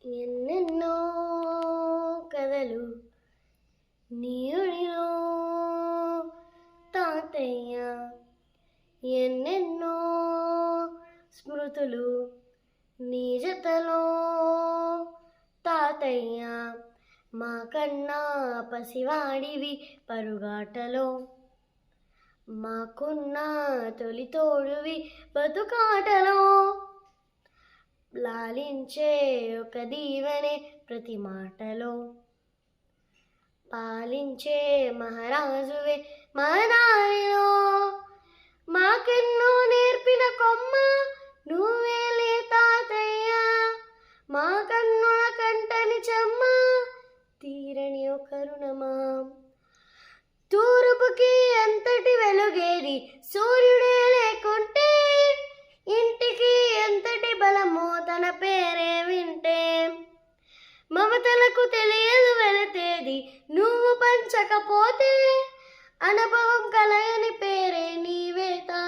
ఎన్నెన్నో కథలు నీయుడిలో తాతయ్య, ఎన్నెన్నో స్మృతులు నీ జతలో తాతయ్య. మా కన్నా పసివాడివి పరుగాటలో, మాకున్న తొలి తోడువి బతుకాటలో. లాలించే ఒక దీవెనే ప్రతి మాటలో, పాలించే మహారాజువే మా దారిలో. మాకెన్నో నేర్పిన కొమ్మ నువ్వేలే తాతయ్య, మా కన్నుల కంటని చెమ్మ తీరని ఒక రుణమా. తూర్పుకి ఎంతటి వెలుగేది సూర్యుడే లేకుంటే, ఇంటికి ఎంతటి బలమో తన పేరే వింటే. మమతలకు తెలియదు వెళతేది నువ్వు పంచకపోతే, అనుభవం కలయని పేరే నీవే తా